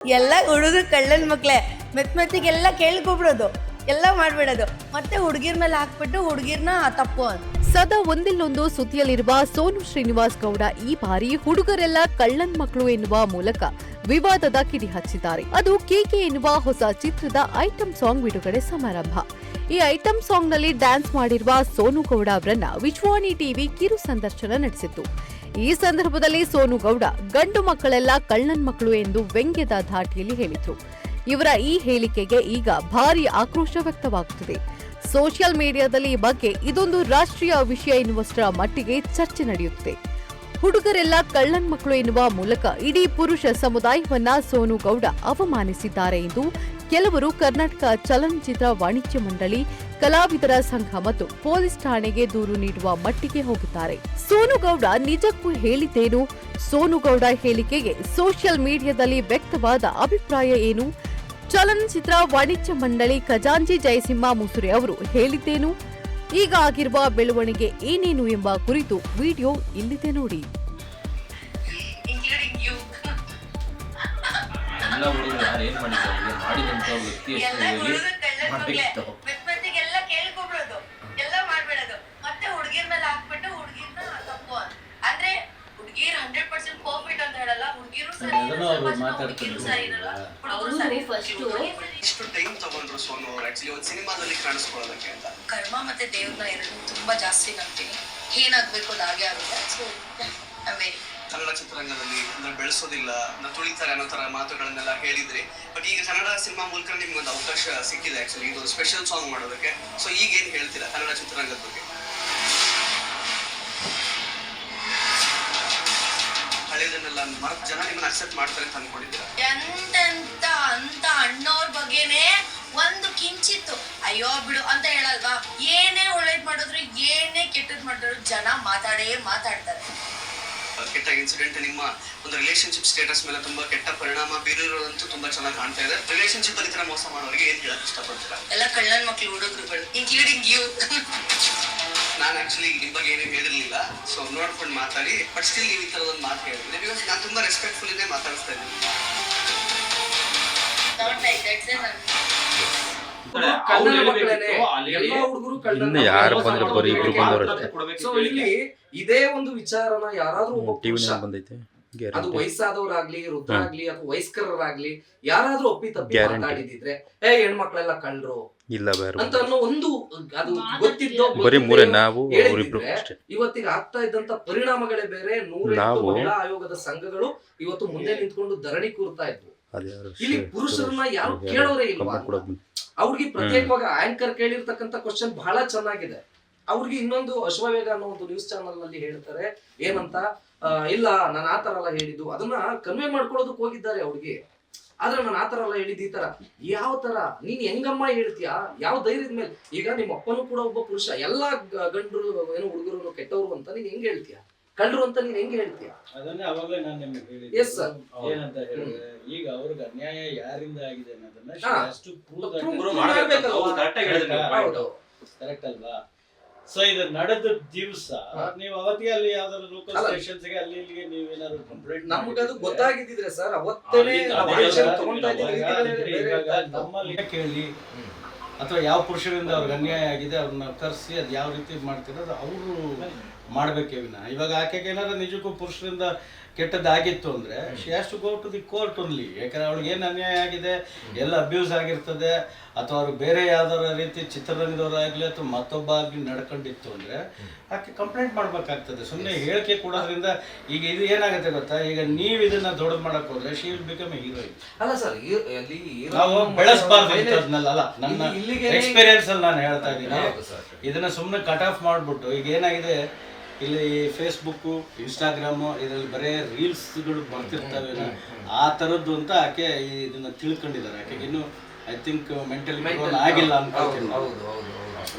ಎಲ್ಲ ಹುಡುಗರು ಕಳ್ಳನ ಮಕ್ಳೆ ಮೆತ್ತಿಗೆಲ್ಲ ಕೇಳ್ಕೊಬಿಡೋದು, ಎಲ್ಲ ಮಾಡ್ಬಿಡೋದು, ಮತ್ತೆ ಹುಡುಗಿರ್ ಮೇಲೆ ಹಾಕ್ಬಿಟ್ಟು ಹುಡುಗಿರ್ನ ತಪ್ಪು ಅಂತ. ಸದಾ ಒಂದಿಲ್ಲೊಂದು ಸುದ್ದಿಯಲ್ಲಿರುವ ಸೋನು ಶ್ರೀನಿವಾಸ್ ಗೌಡ ಈ ಬಾರಿ ಹುಡುಗರೆಲ್ಲ ಕಳ್ಳನ್ ಮಕ್ಕಳು ಎನ್ನುವ ಮೂಲಕ ವಿವಾದದ ಕಿಡಿ ಹಚ್ಚಿದ್ದಾರೆ. ಅದು ಕೆಕೆ ಎನ್ನುವ ಹೊಸ ಚಿತ್ರದ ಐಟಂ ಸಾಂಗ್ ಬಿಡುಗಡೆ ಸಮಾರಂಭ. ಈ ಐಟಂ ಸಾಂಗ್ ನಲ್ಲಿ ಡ್ಯಾನ್ಸ್ ಮಾಡಿರುವ ಸೋನು ಗೌಡ ಅವರನ್ನ ವಿಶ್ವಾನಿ ಟಿವಿ ಕಿರು ಸಂದರ್ಶನ ನಡೆಸಿತ್ತು. ಈ ಸಂದರ್ಭದಲ್ಲಿ ಸೋನು ಗೌಡ ಗಂಡು ಮಕ್ಕಳೆಲ್ಲ ಕಳ್ಳನ್ ಮಕ್ಕಳು ಎಂದು ವ್ಯಂಗ್ಯದ ಧಾಟಿಯಲ್ಲಿ ಹೇಳಿದ್ರು. ಇವರ ಈ ಹೇಳಿಕೆಗೆ ಈಗ ಭಾರಿ ಆಕ್ರೋಶ ವ್ಯಕ್ತವಾಗುತ್ತಿದೆ. ಸೋಷಿಯಲ್ ಮೀಡಿಯಾದಲ್ಲಿ ಈ ಬಗ್ಗೆ ಇದೊಂದು ರಾಷ್ಟ್ರೀಯ ವಿಷಯ ಎನ್ನುವಷ್ಟರ ಮಟ್ಟಿಗೆ ಚರ್ಚೆ ನಡೆಯುತ್ತಿದೆ. ಹುಡುಗರೆಲ್ಲ ಕಳ್ಳನ್ ಮಕ್ಕಳು ಎನ್ನುವ ಮೂಲಕ ಇಡೀ ಪುರುಷ ಸಮುದಾಯವನ್ನ ಸೋನು ಗೌಡ ಅವಮಾನಿಸಿದ್ದಾರೆ ಎಂದು ಕೆಲವರು ಕರ್ನಾಟಕ ಚಲನಚಿತ್ರ ವಾಣಿಜ್ಯ ಮಂಡಳಿ, ಕಲಾವಿದರ ಸಂಘ ಮತ್ತು ಪೊಲೀಸ್ ಠಾಣೆಗೆ ದೂರು ನೀಡುವ ಮಟ್ಟಿಗೆ ಹೋಗಿದ್ದಾರೆ. ಸೋನು ಗೌಡ ನಿಜಕ್ಕೂ ಹೇಳಿದ್ದೇನು? ಸೋನು ಗೌಡ ಹೇಳಿಕೆಗೆ ಸೋಷಿಯಲ್ ಮೀಡಿಯಾದಲ್ಲಿ ವ್ಯಕ್ತವಾದ ಅಭಿಪ್ರಾಯ ಏನು? ಚಲನಚಿತ್ರ ವಾಣಿಜ್ಯ ಮಂಡಳಿ ಖಜಾಂಚಿ ಜಯಸಿಂಹ ಮುಸುರೆ ಅವರು ಹೇಳಿದ್ದೇನು? ಈಗ ಆಗಿರುವ ಬೆಳವಣಿಗೆ ಏನೇನು ಎಂಬ ಕುರಿತು ವಿಡಿಯೋ ಇಲ್ಲಿದೆ ನೋಡಿ. ಮೆತ್ತಿಗೆಲ್ಲ ಕೇಳ್ಕೊಬಿಡೋದು, ಎಲ್ಲ ಮಾಡ್ಬಿಡೋದು, ಮತ್ತೆ ಹುಡುಗಿರ್ ಮೇಲೆ ಹಾಕ್ಬಿಟ್ಟು ಹುಡುಗಿರ್ನ ತಪ್ಪು ಅಂತ. ಅಂದ್ರೆ ಹುಡುಗಿರ್ 100% ಪರ್ಫೆಕ್ಟ್ ಅಂತ ಹೇಳಲ್ಲ, ಹುಡುಗಿರು ಸರಿ ಇರಲ್ಲ, ಹುಡುಗರು ಸರಿ. ಇಷ್ಟು ಟೈಮ್ ತಗೊಂಡ್ರು ಸೋನು ಅವರು ಆಕ್ಚುಲಿ ಒಂದು ಸಿನಿಮಾದಲ್ಲಿ ಕಾಣಿಸ್ಕೊಳ್ಳೋದಕ್ಕೆ ಅಂತ. ಕರ್ಮ ಮತ್ತೆ ದೇವ್ರನ್ನ ಎರಡು ತುಂಬಾ ಜಾಸ್ತಿ ನಂಬ್ತೀನಿ. ಏನಾಗ್ಬೇಕು ಅದು ಹಾಗೆ ಆಗುತ್ತೆ. ಸೊ ಕನ್ನಡ ಚಿತ್ರರಂಗದಲ್ಲಿ ಬೆಳೆಸೋದಿಲ್ಲ, ತುಳಿತಾರೆ ಅನ್ನೋ ತರ ಮಾತುಗಳನ್ನೆಲ್ಲ ಹೇಳಿದ್ರಿ. ಬಟ್ ಈಗ ಕನ್ನಡ ಸಿನಿಮಾ ಮೂಲಕ ನಿಮ್ಗೆ ಒಂದು ಅವಕಾಶ ಸಿಕ್ಕಿದೆ ಆಕ್ಚುಲಿ ಇದು ಸ್ಪೆಷಲ್ ಸಾಂಗ್ ಮಾಡೋದಕ್ಕೆ. ಸೊ ಈಗ ಏನ್ ಹೇಳ್ತೀರಾ ಕನ್ನಡ ಚಿತ್ರರಂಗದ ಬಗ್ಗೆ? ಹಳೆಯದನ್ನೆಲ್ಲ ಮರತ್ ಜನ ನಿಮ್ಮನ್ನ ಅಕ್ಸೆಪ್ಟ್ ಮಾಡ್ತಾರೆ ಅಂತ ಅನ್ಕೊಂಡಿದ್ದೀರಾ? ಅಂತ ಅಣ್ಣವ್ರ ಬಗ್ಗೆನೆ ಒಂದು ಕಿಂಚಿತ್ತು ಅಯ್ಯೋ ಬಿಡು ಅಂತ ಹೇಳಲ್ವಾ? ಏನೇ ಒಳ್ಳೇದ್ ಮಾಡಿದ್ರು ಏನೇ ಕೆಟ್ಟದ್ ಮಾಡಿದ್ರು ಜನ ಮಾತಾಡ್ತಾರೆ. ಕೆಟ್ಟ ಇನ್ಸಿಡೆಂಟ್ ನಿಮ್ಮ ಒಂದು ರಿಲೇಶನ್ಶಿಪ್ ಸ್ಟೇಟಸ್ ಮೇಲೆ ತುಂಬಾ ಕೆಟ್ಟ ಪರಿಣಾಮ ಬೀರಿರೋದಂತೂ ತುಂಬಾ ಚೆನ್ನಾಗಿ ಕಾಣ್ತಾ ಇದೆ. ರಿಲೇಶನ್ಶಿಪ್ ಅಲ್ಲಿ ತರ ಮೋಸ ಮಾಡೋರಿಗೆ ಏನ್ ಹೇಳಕ್ ಇಷ್ಟಪಡ್ತೀರಾ? ಎಲ್ಲ ಕಳ್ಳನ್ ಮಕ್ಳು ಹುಡುಗರುಗಳು ಇನ್ಕ್ಲೂಡಿಂಗ್ ಯು. ನಾನು ಆಕ್ಚುಲಿ ನಿಮ್ ಬಗ್ಗೆ ಏನು ಹೇಳಿರ್ಲಿಲ್ಲ, ಸೊ ನೋಡ್ಕೊಂಡು ಮಾತಾಡಿ. ಬಟ್ ಸ್ಟಿಲ್ ನೀವು ಈ ತರ ಒಂದು ಮಾತು ಹೇಳಿದ್ರೆ ಬಿಕಾಸ್ ನಾನು ತುಂಬಾ ರೆಸ್ಪೆಕ್ಟ್ಫುಲ್ ಇಂದೇ ಮಾತಾಡಿಸ್ತಾ ಇದ್ದೀನಿ. ಇದೇ ಒಂದು ವಿಚಾರನ ಯಾರಾದ್ರೂ ಅದು ವಯಸ್ಸಾದವರಾಗ್ಲಿ, ವೃದ್ಧರಾಗ್ಲಿ ಅಥವಾ ವಯಸ್ಕರಾಗ್ಲಿ ಯಾರಾದ್ರೂ ಒಪ್ಪಿ ತಪ್ಪಿ ಮಾತಾಡಿದಿದ್ರೆ ಹೆಣ್ಮಕ್ಳೆಲ್ಲ ಕಳ್ರು ಇಲ್ಲ ಅಂತ ಅನ್ನೋ ಒಂದು ಅದು ಗೊತ್ತಿದ್ದೋ ಇವತ್ತಿಗೆ ಆಗ್ತಾ ಇದ್ದಂತ ಪರಿಣಾಮಗಳೇ ಬೇರೆ. 108 ಮಹಿಳಾ ಆಯೋಗದ ಸಂಘಗಳು ಇವತ್ತು ಮುಂದೆ ನಿಂತ್ಕೊಂಡು ಧರಣಿ ಕೂರ್ತಾ ಇದ್ವು. ಇಲ್ಲಿ ಪುರುಷರನ್ನ ಯಾರು ಕೇಳೋರೇ ಇಲ್ವಾ? ಅವ್ರಿಗೆ ಪ್ರತ್ಯೇಕವಾಗಿ ಆಂಕರ್ ಕೇಳಿರ್ತಕ್ಕಂಥ ಕ್ವಶನ್ ಬಹಳ ಚೆನ್ನಾಗಿದೆ. ಅವ್ರಿಗೆ ಇನ್ನೊಂದು ಅಶ್ವವೇಗ ಅನ್ನೋ ಒಂದು ನ್ಯೂಸ್ ಚಾನಲ್ ನಲ್ಲಿ ಹೇಳ್ತಾರೆ ಏನಂತ, ಇಲ್ಲ ನಾನು ಆತರ ಎಲ್ಲ ಹೇಳಿದ್ದು, ಅದನ್ನ ಕನ್ವೆ ಮಾಡ್ಕೊಳ್ಳೋದಕ್ಕೆ ಹೋಗಿದ್ದಾರೆ ಅವ್ರಿಗೆ. ಆದ್ರೆ ನಾನು ಆತರ ಎಲ್ಲ ಹೇಳಿದ್ದು ಈ ತರ. ಯಾವ ತರ ನೀನ್ ಹೆಂಗಮ್ಮ ಹೇಳ್ತೀಯಾ? ಯಾವ ಧೈರ್ಯದ ಮೇಲೆ? ಈಗ ನಿಮ್ಮ ಅಪ್ಪನೂ ಕೂಡ ಒಬ್ಬ ಪುರುಷ. ಎಲ್ಲಾ ಗಂಡ್ರು ಏನೋ ಹುಡುಗರು ಕೆಟ್ಟವರು ಅಂತ ನೀನ್ ಹೆಂಗ್ ಹೇಳ್ತೀಯ? ಕಳ್ರು ಅಂತ ನೀನ್ ಹೆಂಗ್ ಹೇಳ್ತೀಯ? ಅದನ್ನೇ ಅವಾಗಲೇ ನಾನು ನಿಮಗೆ ಹೇಳಿದ್ದೆ. Yes sir. ಏನಂತ ಹೇಳಿದ್ರೆ ಈಗ ಅವ್ರಿಗೆ ಅನ್ಯಾಯ ಯಾರಿಂದ ಆಗಿದೆ ಅನ್ನೋದನ್ನ ಕರೆಕ್ಟ್ ಅಲ್ವಾ? ಸೊ ಇದು ನಡೆದ ದಿವಸ ನೀವು ಅವತ್ತಿಗೆ ಅಲ್ಲಿ ಯಾವ್ದಾದ್ರು ಲೋಕಲ್ ಸ್ಟೇಷನ್ಸ್ ಗೆ ಅಲ್ಲಿ ಇಲ್ಲಿಗೆ ನೀವೇನಾದ್ರು ಕಂಪ್ಲೇಂಟ್ ನಮ್ಗೆ ಅದು ಗೊತ್ತಾಗಿದ್ದಿದ್ರೆ ಸರ್ ಅವತ್ತೇ ನಮ್ಮಲ್ಲಿ ಕೇಳಿ ಅಥವಾ ಯಾವ ಪುರುಷರಿಂದ ಅವ್ರಿಗೆ ಅನ್ಯಾಯ ಆಗಿದೆ ಅವ್ರನ್ನ ಕರೆಸಿ ಅದು ಯಾವ ರೀತಿ ಮಾಡ್ತಿರೋದು ಅವರು ಮಾಡ್ಬೇಕೇ ವಿನ ಇವಾಗ ಆಕೆಗೆ ಏನಾದ್ರು ನಿಜಕ್ಕೂ ಪುರುಷರಿಂದ ಕೆಟ್ಟದ್ದಾಗಿತ್ತು ಅಂದ್ರೆ she has to go to the court only. ಯಾಕಂದ್ರೆ ಅವ್ಳಿಗೆ ಏನು ಅನ್ಯಾಯ ಆಗಿದೆ, ಎಲ್ಲ ಅಬ್ಯೂಸ್ ಆಗಿರ್ತದೆ ಅಥವಾ ಅವ್ರು ಬೇರೆ ಯಾವ್ದಾರ ರೀತಿ ಚಿತ್ರರಂಗದವರಾಗಲಿ ಅಥವಾ ಮತ್ತೊಬ್ಬ ಆಗಲಿ ನಡ್ಕೊಂಡಿತ್ತು ಅಂದ್ರೆ ಆಕೆ ಕಂಪ್ಲೇಂಟ್ ಮಾಡ್ಬೇಕಾಗ್ತದೆ. ಸುಮ್ಮನೆ ಹೇಳಿಕೆ ಕೊಡೋದ್ರಿಂದ ಈಗ ಇದು ಏನಾಗುತ್ತೆ ಗೊತ್ತಾ, ಈಗ ನೀವು ಇದನ್ನ ದೊಡ್ಡದು ಮಾಡಕ್ ಹೋದ್ರೆ she will become A heroine. ಅಲ್ಲ ಸರ್, ನಾವು ಬೆಳೆಸಬಾರ್ದು ಅಲ್ಲ, ನನ್ನ ಎಕ್ಸ್ಪೀರಿಯನ್ಸ್ ಅಲ್ಲಿ ನಾನು ಹೇಳ್ತಾ ಇದ್ದೀನಿ. ಇದನ್ನ ಸುಮ್ಮನೆ ಕಟ್ ಆಫ್ ಮಾಡ್ಬಿಟ್ಟು ಈಗ ಏನಾಗಿದೆ ಇಲ್ಲಿ ಫೇಸ್ಬುಕ್ಕು, ಇನ್ಸ್ಟಾಗ್ರಾಮು ಇದರಲ್ಲಿ ಬರೇ ರೀಲ್ಸ್ಗಳು ಬರ್ತಿರ್ತವೆ ಆ ಥರದ್ದು ಅಂತ ಆಕೆ ಇದನ್ನ ತಿಳ್ಕೊಂಡಿದ್ದಾರೆ. ಆಕೆಗೆ ಇನ್ನು ಐ ಥಿಂಕ್ ಮೆಂಟಲಿ ಆಗಿಲ್ಲ ಅನ್ಕೊಳ್ತೀನಿ.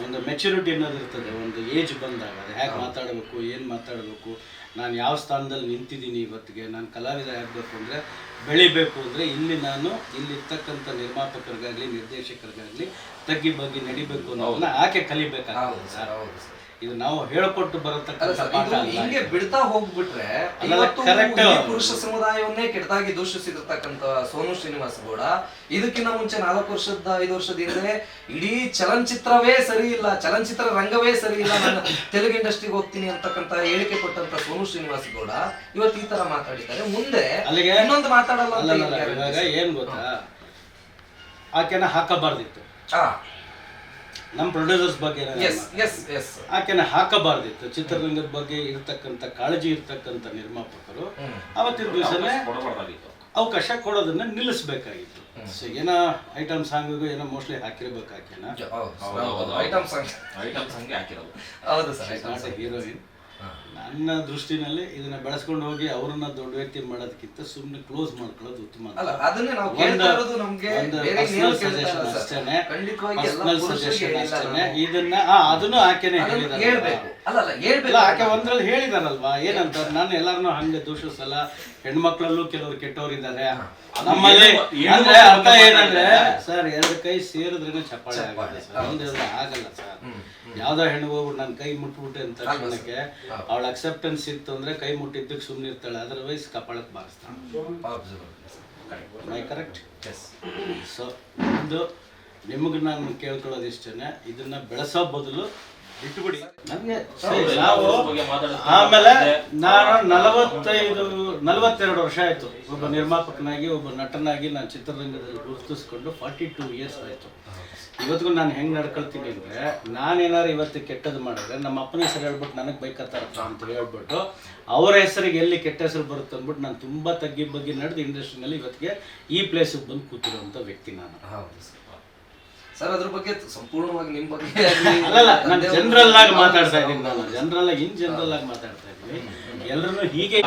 ಒಂದು ಮೆಚುರಿಟಿ ಅನ್ನೋದು ಇರ್ತದೆ ಒಂದು ಏಜ್ ಬಂದಾಗ. ಅದು ಹೇಗೆ ಮಾತಾಡಬೇಕು, ಏನು ಮಾತಾಡಬೇಕು, ನಾನು ಯಾವ ಸ್ಥಾನದಲ್ಲಿ ನಿಂತಿದ್ದೀನಿ ಇವತ್ತಿಗೆ, ನಾನು ಕಲಾವಿದ ಆಗಬೇಕು ಅಂದರೆ ಬೆಳಿಬೇಕು ಅಂದರೆ ಇಲ್ಲಿ ನಾನು ಇಲ್ಲಿರ್ತಕ್ಕಂಥ ನಿರ್ಮಾಪಕರಿಗಾಗಲಿ ನಿರ್ದೇಶಕರಿಗಾಗಲಿ ತಗ್ಗಿ ಬಗ್ಗೆ ನಡಿಬೇಕು ಅನ್ನೋದನ್ನ ಆಕೆ ಕಲಿಬೇಕಾಗ್ತದೆ ಸರ್. ಇದು ನಾವು ಹೇಳ್ಕೊಟ್ಟು ಬರತಕ್ಕಂಥ ಪಾಠ ಅಲ್ಲ. ಹಿಂಗೆ ಬಿಡ್ತಾ ಹೋಗ್ಬಿಟ್ರೆ ಪುರುಷ ಸಮುದಾಯವನ್ನೇ ಕೆಟ್ಟದಾಗಿ ದೂಷಿಸಿರ್ತಕ್ಕಂಥ ಸೋನು ಶ್ರೀನಿವಾಸ್ ಗೌಡ ಇದಕ್ಕಿಂತ ಮುಂಚೆ 4 ವರ್ಷದ 5 ವರ್ಷದ ಹಿಂದೆ ಇಡೀ ಚಲನಚಿತ್ರವೇ ಸರಿ ಇಲ್ಲ, ಚಲನಚಿತ್ರ ರಂಗವೇ ಸರಿ ಇಲ್ಲ, ನಾನು ತೆಲುಗು ಇಂಡಸ್ಟ್ರಿಗೆ ಹೋಗ್ತೀನಿ ಅಂತಕ್ಕಂತ ಹೇಳಿಕೆ ಕೊಟ್ಟಂತ ಸೋನು ಶ್ರೀನಿವಾಸ್ ಗೌಡ ಇವತ್ತು ಈ ತರ ಮಾತಾಡಿದ್ದಾರೆ. ಮುಂದೆ ಅಲ್ಲಿಗೆ ಇನ್ನೊಂದು ಮಾತಾಡಲ್ಲ ಅಂತ ಇವಾಗ ಏನ್ ಗೊತ್ತಾ, ಆಕೆನ ಹಾಕಬಾರ್ದಿತ್ತು. ನಮ್ಮ ಪ್ರೊಡ್ಯೂಸರ್ಸ್ ಬಗ್ಗೆ ಆಕೆನ ಹಾಕಬಾರ್ದಿತ್ತು. ಚಿತ್ರರಂಗದ ಬಗ್ಗೆ ಇರ್ತಕ್ಕಂಥ ಕಾಳಜಿ ಇರ್ತಕ್ಕಂಥ ನಿರ್ಮಾಪಕರು ಅವತ್ತಿನ ದಿವಸನೇ ಅವಕಾಶ ಕೊಡೋದನ್ನ ನಿಲ್ಲಿಸಬೇಕಾಗಿತ್ತು. ಸೊ ಏನೋ ಐಟಮ್ ಸಾಂಗಿಗೂ ಏನೋ ಮೋಸ್ಟ್ಲಿ ಹಾಕಿರ್ಬೇಕು ಆಕೆನ. ಹೀರೋಯಿನ್ ನನ್ನ ದೃಷ್ಟಿನಲ್ಲಿ ಇದನ್ನ ಬೆಳೆಸ್ಕೊಂಡು ಹೋಗಿ ಅವರನ್ನ ದೊಡ್ಡ ವ್ಯಕ್ತಿ ಮಾಡೋದಕ್ಕಿಂತ ಸುಮ್ಮನೆ ಕ್ಲೋಸ್ ಮಾಡ್ಕೊಳ್ಳೋದು ಉತ್ತಮ. ಇದನ್ನ ಅದನ್ನು ಆಕೆನೆ ಆಕೆ ಒಂದ್ರಲ್ಲಿ ಹೇಳಿದಾರಲ್ವಾ, ಏನಂತ ನಾನು ಎಲ್ಲಾರನ್ನೂ ಹಂಗೆ ದೂಷಿಸಲ್ಲ, ಹೆಣ್ಮಕ್ಳಲ್ಲೂ ಕೆಲವರು ಕೆಟ್ಟವರಿದ್ದಾರೆ ನಮ್ಮಲ್ಲಿ. ಅಂದ್ರೆ ಅರ್ಥ ಏನಂದ್ರೆ ಸರ್, 2 ಕೈ ಸೇರಿದ್ರೇನೆ ಚಪ್ಪಾಳೆ ಆಗುತ್ತೆ ಸರ್, ಒಂದೆರಡು ಆಗಲ್ಲ ಸರ್. ಯಾವ್ದೋ ಹೆಣ್ಣು ಹೋಗ್ಬಿಟ್ಟು ನನ್ನ ಕೈ ಮುಟ್ಬಿಟ್ಟೆ ಅಂತ ತಕ್ಷಣಕ್ಕೆ ಅವಳ ಅಕ್ಸೆಪ್ಟೆನ್ಸ್ ಇತ್ತು ಅಂದ್ರೆ ಕೈ ಮುಟ್ಟಿದ್ದಕ್ಕೆ ಸುಮ್ಮನೆ ಇರ್ತಾಳೆ, ಅದರ್ವೈಸ್ ಕಪಾಳಕ್ಕೆ ಬಾರಿಸ್ತಾಳೆ. ಕರೆಕ್ಟ್? ಸೊ ಒಂದು ನಿಮಗೆ ನಾನು ಕೇಳ್ಕೊಳ್ಳೋದು ಇಷ್ಟೇನೆ, ಇದನ್ನ ಬೆಳೆಸೋ ಬದಲು ಬಿಟ್ಟುಬಿಡಿ. ನನಗೆ ನಾವು ಆಮೇಲೆ ನಾನು 42 ವರ್ಷ ಆಯ್ತು ಒಬ್ಬ ನಿರ್ಮಾಪಕನಾಗಿ, ಒಬ್ಬ ನಟನಾಗಿ ನಾನು ಚಿತ್ರರಂಗದಲ್ಲಿ ಗುರುತಿಸ್ಕೊಂಡು 42 ಇಯರ್ಸ್ ಆಯ್ತು. ಇವತ್ತಿಗೂ ನಾನು ಹೆಂಗೆ ನಡ್ಕೊಳ್ತೀನಿ ಅಂದರೆ, ನಾನೇನಾರು ಇವತ್ತು ಕೆಟ್ಟದ್ದು ಮಾಡಿದ್ರೆ ನಮ್ಮ ಅಪ್ಪನ ಹೆಸರು ಹೇಳ್ಬಿಟ್ಟು ನನಗೆ ಬೈಕತ್ತಾರಪ್ಪ ಅಂತ ಹೇಳ್ಬಿಟ್ಟು ಅವರ ಹೆಸರಿಗೆ ಎಲ್ಲಿ ಕೆಟ್ಟ ಹೆಸರು ಬರುತ್ತೆ ಅಂದ್ಬಿಟ್ಟು ನಾನು ತುಂಬ ತಗ್ಗಿ ಬಗ್ಗೆ ನಡೆದು ಇಂಡಸ್ಟ್ರಿನಲ್ಲಿ ಇವತ್ತಿಗೆ ಈ ಪ್ಲೇಸಿಗೆ ಬಂದು ಕೂತಿರುವಂಥ ವ್ಯಕ್ತಿ ನಾನು. ಸರ್, ಅದ್ರ ಬಗ್ಗೆ ಸಂಪೂರ್ಣವಾಗಿ ನಿಮ್ಮ ಬಗ್ಗೆ ಅಲ್ಲಲ್ಲ, ನಾನು ಜನರಲ್ ಆಗಿ ಮಾತಾಡ್ತಾ ಇದ್ದೀನಿ. ನಾನು ಜನರಲ್ ಆಗಿ ಮಾತಾಡ್ತಾ ಇದ್ದೀನಿ. ಎಲ್ಲರೂ ಹೀಗೆ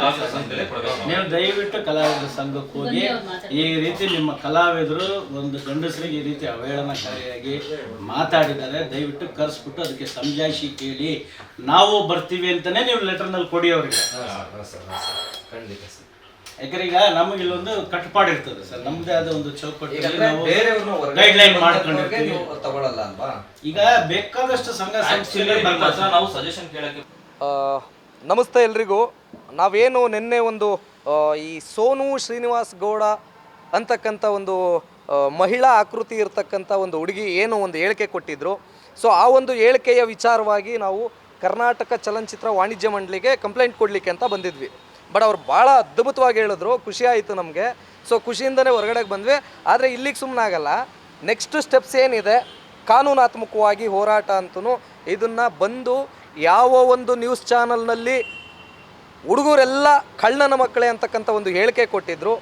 ನೀವು ದಯವಿಟ್ಟು ಕಲಾವಿದರ ಸಂಘಕ್ಕೆ ಹೋಗಿ ಈ ರೀತಿ ನಿಮ್ಮ ಕಲಾವಿದರು ಒಂದು ಗಂಡಸರಿಗೆ ಈ ರೀತಿ ಅವಹೇಳನಕಾರಿಯಾಗಿ ಮಾತಾಡಿದ್ದಾರೆ, ದಯವಿಟ್ಟು ಕರೆಸ್ಬಿಟ್ಟು ಅದಕ್ಕೆ ಸಮಜಾಯಿಷಿ ಕೇಳಿ ನಾವು ಬರ್ತೀವಿ ಅಂತಾನೆ ನೀವು ಲೆಟರ್ನಲ್ಲಿ ಕೊಡಿ ಅವ್ರಿಗೆ. ಯಾಕಂದ್ರೆ ಈಗ ನಮಗೆ ಇಲ್ಲೊಂದು ಕಟ್ಪಾಡು ಇರ್ತದೆ ಸರ್, ನಮ್ದೇ ಆದ ಒಂದು ಚೌಕಟ್ಟಲ್ಲಿ ನಾವು ಗೈಡ್ಲೈನ್ ಮಾಡ್ಕೊಂಡಿರ್ತೀವಿ. ಈಗ ಬೇಕಾದಷ್ಟು ಸಂಘ ಸಂಸ್ಥೆಯಲ್ಲಿ ನಾವು ಸಜೆಷನ್ ಕೇಳಕ್ಕೆ. ನಮಸ್ತೆ ಎಲ್ರಿಗೂ. ನಾವೇನು ನಿನ್ನೆ ಒಂದು ಈ ಸೋನು ಶ್ರೀನಿವಾಸ್ ಗೌಡ ಅಂತಕ್ಕಂಥ ಒಂದು ಮಹಿಳಾ ಆಕೃತಿ ಇರ್ತಕ್ಕಂಥ ಒಂದು ಹುಡುಗಿ ಏನು ಒಂದು ಹೇಳಿಕೆ ಕೊಟ್ಟಿದ್ರು, ಸೊ ಆ ಒಂದು ಹೇಳಿಕೆಯ ವಿಚಾರವಾಗಿ ನಾವು ಕರ್ನಾಟಕ ಚಲನಚಿತ್ರ ವಾಣಿಜ್ಯ ಮಂಡಳಿಗೆ ಕಂಪ್ಲೇಂಟ್ ಕೊಡಲಿಕ್ಕೆ ಅಂತ ಬಂದಿದ್ವಿ. ಬಟ್ ಅವ್ರು ಭಾಳ ಅದ್ಭುತವಾಗಿ ಹೇಳಿದ್ರು, ಖುಷಿ ಆಯಿತು ನಮಗೆ. ಸೊ ಖುಷಿಯಿಂದನೇ ಹೊರಗಡೆಗೆ ಬಂದ್ವಿ. ಆದರೆ ಇಲ್ಲಿಗೆ ಸುಮ್ಮನಾಗಲ್ಲ, ನೆಕ್ಸ್ಟ್ ಸ್ಟೆಪ್ಸ್ ಏನಿದೆ ಕಾನೂನಾತ್ಮಕವಾಗಿ ಹೋರಾಟ ಅಂತೂ ಇದನ್ನು ಬಂದು ಯಾವ ಒಂದು ನ್ಯೂಸ್ ಚಾನಲ್ನಲ್ಲಿ ಹುಡುಗರೆಲ್ಲ ಕಳ್ಳನ ಮಕ್ಕಳೇ ಅಂತಕ್ಕಂಥ ಒಂದು ಹೇಳಿಕೆ ಕೊಟ್ಟಿದ್ರು,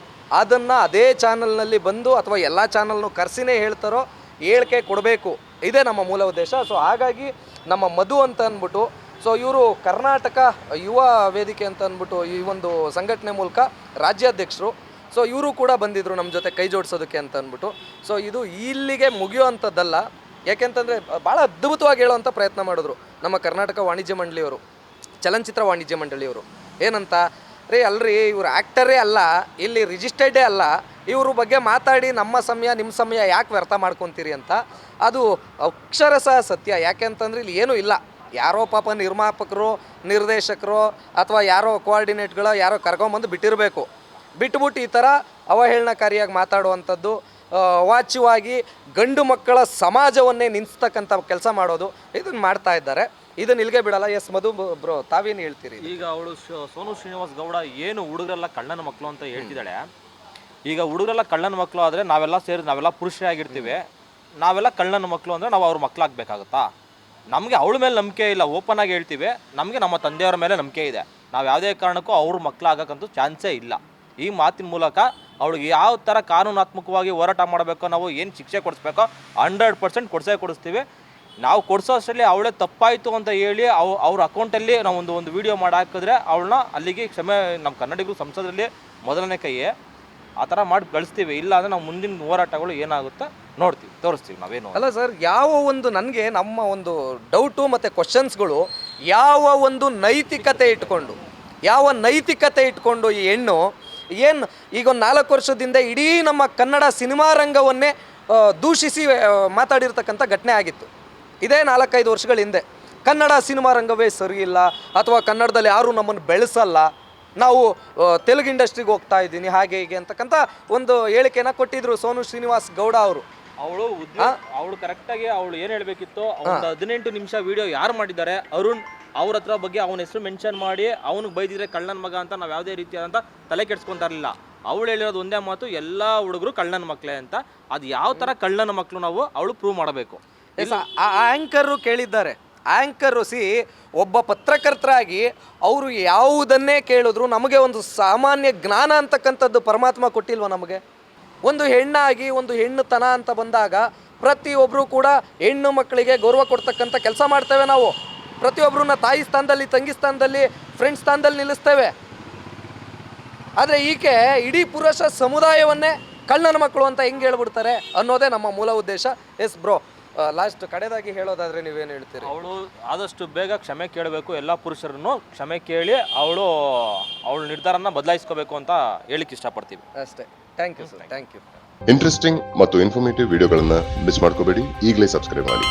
ಅದನ್ನು ಅದೇ ಚಾನಲ್ನಲ್ಲಿ ಬಂದು ಅಥವಾ ಎಲ್ಲ ಚಾನಲ್ನು ಕರೆಸಿನೇ ಹೇಳ್ತಾರೋ ಹೇಳಿಕೆ ಕೊಡಬೇಕು, ಇದೇ ನಮ್ಮ ಮೂಲ ಉದ್ದೇಶ. ಸೊ ಹಾಗಾಗಿ ನಮ್ಮ ಮಧು ಅಂತ ಅಂದ್ಬಿಟ್ಟು, ಸೊ ಇವರು ಕರ್ನಾಟಕ ಯುವ ವೇದಿಕೆ ಅಂತ ಅಂದ್ಬಿಟ್ಟು ಈ ಒಂದು ಸಂಘಟನೆ ಮೂಲಕ ರಾಜ್ಯಾಧ್ಯಕ್ಷರು, ಸೊ ಇವರು ಕೂಡ ಬಂದಿದ್ದರು ನಮ್ಮ ಜೊತೆ ಕೈ ಜೋಡಿಸೋದಕ್ಕೆ ಅಂತ ಅಂದ್ಬಿಟ್ಟು. ಸೊ ಇದು ಇಲ್ಲಿಗೆ ಮುಗಿಯುವಂಥದ್ದಲ್ಲ, ಯಾಕೆಂತಂದರೆ ಭಾಳ ಅದ್ಭುತವಾಗಿ ಹೇಳೋವಂಥ ಪ್ರಯತ್ನ ಮಾಡಿದ್ರು ನಮ್ಮ ಕರ್ನಾಟಕ ವಾಣಿಜ್ಯ ಮಂಡಳಿಯವರು, ಚಲನಚಿತ್ರ ವಾಣಿಜ್ಯ ಮಂಡಳಿಯವರು. ಏನಂತ ರೀ, ಅಲ್ರಿ ಇವರು ಆ್ಯಕ್ಟರೇ ಅಲ್ಲ, ಇಲ್ಲಿ ರಿಜಿಸ್ಟರ್ಡೇ ಅಲ್ಲ, ಇವ್ರ ಬಗ್ಗೆ ಮಾತಾಡಿ ನಮ್ಮ ಸಮಯ ನಿಮ್ಮ ಸಮಯ ಯಾಕೆ ವ್ಯರ್ಥ ಮಾಡ್ಕೊತೀರಿ ಅಂತ. ಅದು ಅಕ್ಷರಶಃ ಸತ್ಯ. ಯಾಕೆ ಅಂತಂದರೆ ಇಲ್ಲಿ ಏನೂ ಇಲ್ಲ, ಯಾರೋ ಪಾಪ ನಿರ್ಮಾಪಕರು, ನಿರ್ದೇಶಕರು ಅಥವಾ ಯಾರೋ ಕೋಆರ್ಡಿನೇಟ್ಗಳು ಯಾರೋ ಕರ್ಕೊಂಬಂದು ಬಿಟ್ಟಿರಬೇಕು. ಬಿಟ್ಬಿಟ್ಟು ಈ ಥರ ಅವಹೇಳನಕಾರಿಯಾಗಿ ಮಾತಾಡುವಂಥದ್ದು, ಅವಾಚ್ಯವಾಗಿ ಗಂಡು ಮಕ್ಕಳ ಸಮಾಜವನ್ನೇ ನಿಲ್ಲಿಸ್ತಕ್ಕಂಥ ಕೆಲಸ ಮಾಡೋದು, ಇದನ್ನು ಮಾಡ್ತಾ ಇದ್ದಾರೆ. ಇದನ್ನು ಇಲ್ಲಿಗೆ ಬಿಡಲ್ಲ. ಎಸ್ ಮಧು ಬ್ರೋ, ತಾವೇನು ಹೇಳ್ತೀರಿ? ಈಗ ಅವಳು ಸೋನು ಶ್ರೀನಿವಾಸ್ ಗೌಡ ಏನು ಹುಡುಗರೆಲ್ಲ ಕಳ್ಳನ ಮಕ್ಕಳು ಅಂತ ಹೇಳ್ತಿದ್ದಾಳೆ. ಈಗ ಹುಡುಗರೆಲ್ಲ ಕಳ್ಳನ ಮಕ್ಕಳು ಆದರೆ ನಾವೆಲ್ಲ ಸೇರಿ ನಾವೆಲ್ಲ ಪುರುಷರಾಗಿರ್ತೀವಿ, ನಾವೆಲ್ಲ ಕಳ್ಳನ ಮಕ್ಕಳು ಅಂದರೆ ನಾವು ಅವ್ರ ಮಕ್ಕಳಾಗಬೇಕಾಗುತ್ತಾ? ನಮಗೆ ಅವಳ ಮೇಲೆ ನಂಬಿಕೆ ಇಲ್ಲ, ಓಪನ್ ಆಗಿ ಹೇಳ್ತೀವಿ. ನಮಗೆ ನಮ್ಮ ತಂದೆಯವರ ಮೇಲೆ ನಂಬಿಕೆ ಇದೆ, ನಾವು ಯಾವುದೇ ಕಾರಣಕ್ಕೂ ಅವ್ರ ಮಕ್ಕಳಾಗಕ್ಕಂತೂ ಚಾನ್ಸೇ ಇಲ್ಲ. ಈ ಮಾತಿನ ಮೂಲಕ ಅವಳಿಗೆ ಯಾವ ಥರ ಕಾನೂನಾತ್ಮಕವಾಗಿ ಹೋರಾಟ ಮಾಡಬೇಕೋ, ನಾವು ಏನು ಶಿಕ್ಷೆ ಕೊಡಿಸ್ಬೇಕೋ 100% ಕೊಡಿಸ್ತೀವಿ. ನಾವು ಕೊಡಿಸೋ ಅಷ್ಟರಲ್ಲಿ ಅವಳೇ ತಪ್ಪಾಯಿತು ಅಂತ ಹೇಳಿ ಅವ್ರ ಅಕೌಂಟಲ್ಲಿ ನಾವು ಒಂದು ವಿಡಿಯೋ ಮಾಡಿ ಹಾಕಿದ್ರೆ ಅವಳನ್ನ ಅಲ್ಲಿಗೆ ಕ್ಷಮೆ, ನಮ್ಮ ಕನ್ನಡಿಗರು ಸಂಸದಲ್ಲಿ ಮೊದಲನೇ ಕೈಯೇ ಆ ಥರ ಮಾಡಿ ಕಳಿಸ್ತೀವಿ. ಇಲ್ಲ ಅಂದರೆ ನಾವು ಮುಂದಿನ ಹೋರಾಟಗಳು ಏನಾಗುತ್ತೆ ನೋಡ್ತೀವಿ, ತೋರಿಸ್ತೀವಿ ನಾವೇನು. ಅಲ್ಲ ಸರ್, ಯಾವ ಒಂದು ನನಗೆ ನಮ್ಮ ಒಂದು ಡೌಟು ಮತ್ತು ಕ್ವಶನ್ಸ್ಗಳು, ಯಾವ ಒಂದು ನೈತಿಕತೆ ಇಟ್ಕೊಂಡು ಈ ಹೆಣ್ಣು ಏನು ಈಗ ಒಂದು 4 ವರ್ಷದಿಂದ ಇಡೀ ನಮ್ಮ ಕನ್ನಡ ಸಿನಿಮಾ ರಂಗವನ್ನೇ ದೂಷಿಸಿ ಮಾತಾಡಿರ್ತಕ್ಕಂಥ ಘಟನೆ ಆಗಿತ್ತು. ಇದೇ 4-5 ವರ್ಷಗಳ ಹಿಂದೆ ಕನ್ನಡ ಸಿನಿಮಾ ರಂಗವೇ ಸರಿ ಇಲ್ಲ, ಅಥವಾ ಕನ್ನಡದಲ್ಲಿ ಯಾರೂ ನಮ್ಮನ್ನು ಬೆಳೆಸಲ್ಲ, ನಾವು ತೆಲುಗು ಇಂಡಸ್ಟ್ರಿಗೆ ಹೋಗ್ತಾ ಇದ್ದೀನಿ ಹಾಗೆ ಹೀಗೆ ಅಂತಕ್ಕಂಥ ಒಂದು ಹೇಳಿಕೆನ ಕೊಟ್ಟಿದ್ರು ಸೋನು ಶ್ರೀನಿವಾಸ್ ಗೌಡ ಅವರು. ಅವಳು ಕರೆಕ್ಟಾಗಿ ಅವಳು ಏನು ಹೇಳಬೇಕಿತ್ತು, ಒಂದು 18 ನಿಮಿಷ ವಿಡಿಯೋ ಯಾರು ಮಾಡಿದ್ದಾರೆ ಅರುಣ್ ಅವ್ರ ಹತ್ರ ಬಗ್ಗೆ ಅವನ ಹೆಸರು ಮೆನ್ಷನ್ ಮಾಡಿ ಅವನಿಗೆ ಬೈದಿದ್ರೆ ಕಳ್ಳನ ಮಗ ಅಂತ ನಾವು ಯಾವುದೇ ರೀತಿಯಾದಂಥ ತಲೆ ಕೆಡ್ಸ್ಕೊತಾ ಇರಲಿಲ್ಲ. ಅವಳು ಹೇಳಿರೋದು ಒಂದೇ ಮಾತು, ಎಲ್ಲ ಹುಡುಗರು ಕಳ್ಳನ ಮಕ್ಕಳೇ ಅಂತ. ಅದು ಯಾವ ಥರ ಕಳ್ಳನ ಮಕ್ಕಳು ನಾವು ಅವಳು ಪ್ರೂವ್ ಮಾಡಬೇಕು. ಆ ಆ್ಯಂಕರು ಕೇಳಿದ್ದಾರೆ. ಆ್ಯಂಕರು ಒಬ್ಬ ಪತ್ರಕರ್ತರಾಗಿ ಅವರು ಯಾವುದನ್ನೇ ಕೇಳಿದ್ರು ನಮಗೆ ಒಂದು ಸಾಮಾನ್ಯ ಜ್ಞಾನ ಅಂತಕ್ಕಂಥದ್ದು ಪರಮಾತ್ಮ ಕೊಟ್ಟಿಲ್ವ ನಮಗೆ? ಒಂದು ಹೆಣ್ಣಾಗಿ ಒಂದು ಹೆಣ್ಣುತನ ಅಂತ ಬಂದಾಗ ಪ್ರತಿಯೊಬ್ಬರು ಕೂಡ ಹೆಣ್ಣು ಮಕ್ಕಳಿಗೆ ಗೌರವ ಕೊಡ್ತಕ್ಕಂಥ ಕೆಲಸ ಮಾಡ್ತೇವೆ ನಾವು. ಪ್ರತಿಯೊಬ್ಬರನ್ನ ತಾಯಿ ಸ್ಥಾನದಲ್ಲಿ, ತಂಗಿ ಸ್ಥಾನದಲ್ಲಿ, ಫ್ರೆಂಡ್ ಸ್ಥಾನದಲ್ಲಿ ನಿಲ್ಲಿಸ್ತೇವೆ. ಆದರೆ ಈಕೆ ಇಡೀ ಪುರುಷ ಸಮುದಾಯವನ್ನೇ ಕಳ್ಳನ ಮಕ್ಕಳು ಅಂತ ಹೆಂಗೆ ಹೇಳ್ಬಿಡ್ತಾರೆ ಅನ್ನೋದೇ ನಮ್ಮ ಮೂಲ ಉದ್ದೇಶ. ಎಸ್ ಬ್ರೋ, ಲಾಸ್ಟ್ ಕಡೆದಾಗಿ ಹೇಳೋದಾದ್ರೆ ನೀವೇನು ಹೇಳ್ತೀರಿ? ಅವಳು ಆದಷ್ಟು ಬೇಗ ಕ್ಷಮೆ ಕೇಳಬೇಕು, ಎಲ್ಲ ಪುರುಷರನ್ನು ಕ್ಷಮೆ ಕೇಳಿ ಅವಳು ನಿರ್ಧಾರನ ಬದಲಾಯಿಸ್ಕೋಬೇಕು ಅಂತ ಹೇಳಿಕ್ಕೆ ಇಷ್ಟಪಡ್ತೀವಿ ಅಷ್ಟೇ. Thank you sir, thank you. Interesting ಮತ್ತು ಇನ್ಫಾರ್ಮೇಟಿವ್ ವಿಡಿಯೋಗಳನ್ನು ಮಿಸ್ ಮಾಡ್ಕೋಬೇಡಿ, ಈಗಲೇ ಸಬ್ಸ್ಕ್ರೈಬ್ ಮಾಡಿ.